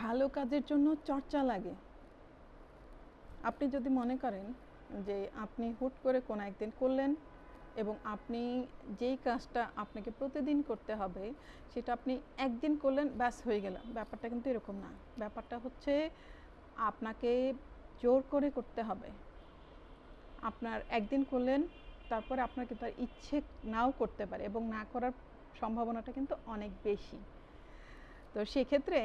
ভালো কাজের জন্য চর্চা লাগে। আপনি যদি মনে করেন যে আপনি হুট করে কোনো একদিন করলেন এবং আপনি যেই কাজটা আপনাকে প্রতিদিন করতে হবে সেটা আপনি একদিন করলেন, ব্যাস হয়ে গেল। ব্যাপারটা কিন্তু এরকম না। ব্যাপারটা হচ্ছে আপনাকে জোর করে করতে হবে। আপনার একদিন করলেন, তারপরে আপনার কিন্তু আর ইচ্ছে নাও করতে পারে এবং না করার সম্ভাবনাটা কিন্তু অনেক বেশি। তো সেক্ষেত্রে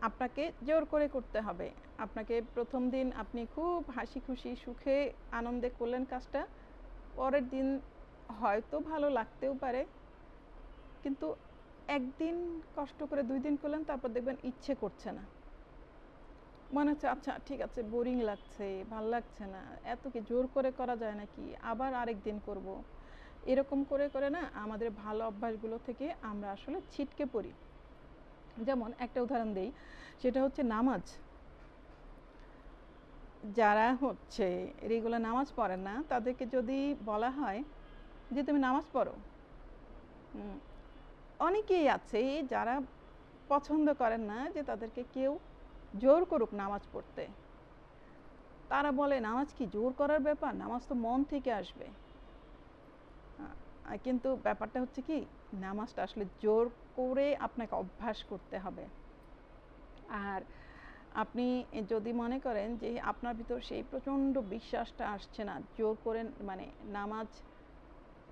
আপনাকে জোর করে করতে হবে। আপনাকে প্রথম দিন আপনি খুব হাসি খুশি সুখে আনন্দে করলেন কাজটা, পরের দিন হয়তো ভালো লাগতেও পারে, কিন্তু একদিন কষ্ট করে 2 দিন করলেন, তারপর দেখবেন ইচ্ছে করছে না, মনে হচ্ছে আচ্ছা ঠিক আছে, বোরিং লাগছে, ভাল লাগছে না, এত কি জোর করে করা যায় নাকি, আবার আরেক দিন করব। এরকম করে করে না আমাদের ভালো অভ্যাসগুলো থেকে আমরা আসলে ছিটকে পড়ি। যেমন একটা উদাহরণ দেই, সেটা হচ্ছে নামাজ। যারা হচ্ছে রেগুলার নামাজ পড়েন না তাদেরকে যদি বলা হয় যে তুমি নামাজ পড়ো, অনেকেই আছে যারা পছন্দ করেন না যে তাদেরকে কেউ জোর করুক নামাজ পড়তে। তারা বলে নামাজ কি জোর করার ব্যাপার, নামাজ তো মন থেকে আসবে। কিন্তু ব্যাপারটা হচ্ছে কি, নামাজটা আসলে জোর করে আপনাকে অভ্যাস করতে হবে। আর আপনি যদি মনে করেন যে আপনার ভিতর সেই প্রচণ্ড বিশ্বাসটা আসছে না, জোর করে মানে নামাজ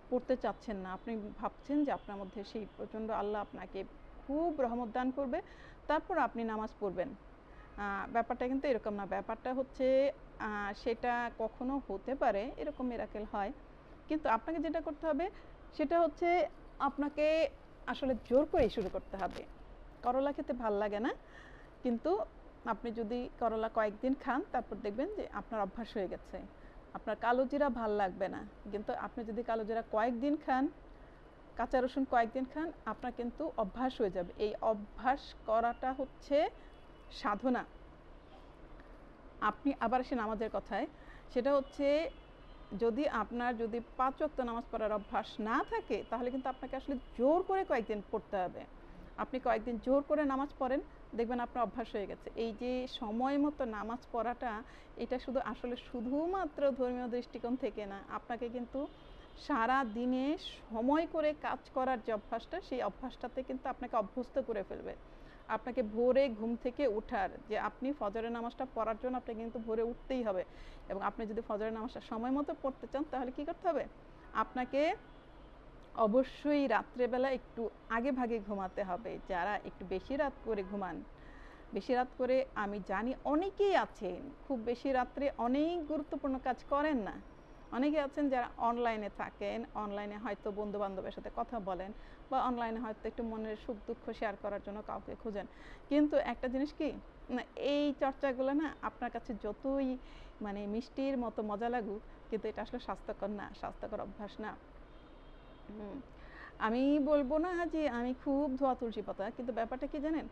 পড়তে চাচ্ছেন না, আপনি ভাবছেন যে আপনার মধ্যে সেই প্রচণ্ড আল্লাহ আপনাকে খুব রহমত দান করবে, তারপর আপনি নামাজ পড়বেন, ব্যাপারটা কিন্তু এরকম না। ব্যাপারটা হচ্ছে সেটা কখনো হতে পারে, এরকম মিরাকেল হয়, কিন্তু আপনাকে যেটা করতে হবে সেটা হচ্ছে আপনাকে আসলে জোর করেই শুরু করতে হবে। করলা খেতে ভাল লাগে না, কিন্তু আপনি যদি করলা কয়েকদিন খান, তারপর দেখবেন যে আপনার অভ্যাস হয়ে গেছে। আপনার কালো জিরা ভাল লাগবে না, কিন্তু আপনি যদি কালো জিরা কয়েকদিন খান, কাঁচা রসুন কয়েকদিন খান, আপনার কিন্তু অভ্যাস হয়ে যাবে। এই অভ্যাস করাটা হচ্ছে সাধনা। আপনি আবার আসেন নামাজের কথায়, সেটা হচ্ছে যদি আপনার 5 ওয়াক্ত নামাজ পড়ার অভ্যাস না থাকে, তাহলে কিন্তু আপনাকে আসলে জোর করে কয়েকদিন পড়তে হবে। আপনি কয়েকদিন জোর করে নামাজ পড়েন, দেখবেন আপনার অভ্যাস হয়ে গেছে। এই যে সময় মতো নামাজ পড়াটা, এটা শুধু আসলে শুধুমাত্র ধর্মীয় দৃষ্টিকোণ থেকে না, আপনাকে কিন্তু সারা দিনে সময় করে কাজ করার যে অভ্যাসটা, সেই অভ্যাসটাতে কিন্তু আপনাকে অভ্যস্ত করে ফেলবে। আপনাকে ভোরে ঘুম থেকে ওঠার, যে আপনি ফজরের নামাজটা পড়ার জন্য আপনাকে কিন্তু ভোরে উঠতেই হবে, এবং আপনি যদি ফজরের নামাজটা সময় মতো পড়তে চান, তাহলে কি করতে হবে, আপনাকে অবশ্যই রাত্রেবেলা একটু আগে ভাগে ঘুমাতে হবে। যারা একটু বেশি রাত করে ঘুমান, বেশি রাত করে, আমি জানি অনেকেই আছেন খুব বেশি রাত্রে অনেক গুরুত্বপূর্ণ কাজ করেন না। অনেকে আছেন যারা অনলাইনে থাকেন, অনলাইনে হয়তো বন্ধু বান্ধবের সাথে কথা বলেন, বা অনলাইনে হয়তো একটু মনের সুখ দুঃখ শেয়ার করার জন্য কাউকে খোঁজেন। কিন্তু একটা জিনিস কি, না এই চর্চাগুলো না আপনার কাছে যতই মানে মিষ্টির মতো মজা লাগুক, কিন্তু এটা আসলে স্বাস্থ্যকর না, স্বাস্থ্যকর অভ্যাস না। আমি বলবো না যে আমি খুব ধোয়া তুলসী পাতা, কিন্তু ব্যাপারটা কি জানেন,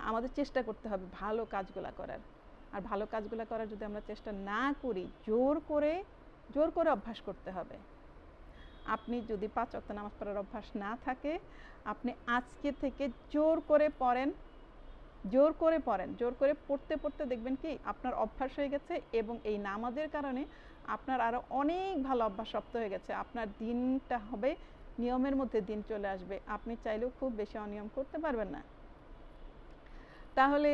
আমাদের চেষ্টা করতে হবে ভালো কাজগুলা করার। আর ভালো কাজগুলা করার যদি আমরা চেষ্টা না করি, জোর করে অভ্যাস করতে হবে। আপনি যদি 5 ওয়াক্ত নামাজ পড়ার অভ্যাস না থাকে, আপনি আজকে থেকে জোর করে পড়েন, জোর করে পড়েন, জোর করে পড়তে পড়তে দেখবেন কি আপনার অভ্যাস হয়ে গেছে, এবং এই নামাজের কারণে আপনার আরও অনেক ভালো অভ্যাস শক্ত হয়ে গেছে। আপনার দিনটা হবে নিয়মের মধ্যে, দিন চলে আসবে, আপনি চাইলেও খুব বেশি অনিয়ম করতে পারবেন না। তাহলে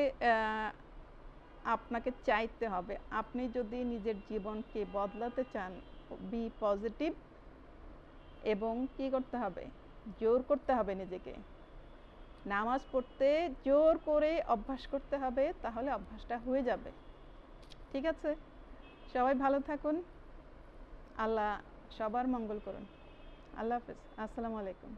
আপনাকে চাইতে হবে, আপনি যদি নিজের জীবনকে বদলাতে চান, বি পজিটিভ, এবং কি করতে হবে, জোর করতে হবে নিজেকে নামাজ পড়তে, জোর করে অভ্যাস করতে হবে, তাহলে অভ্যাসটা হয়ে যাবে। ঠিক আছে, সবাই ভালো থাকুন, আল্লাহ সবার মঙ্গল করুন। আল্লাহ হাফেজ, আসসালামু আলাইকুম।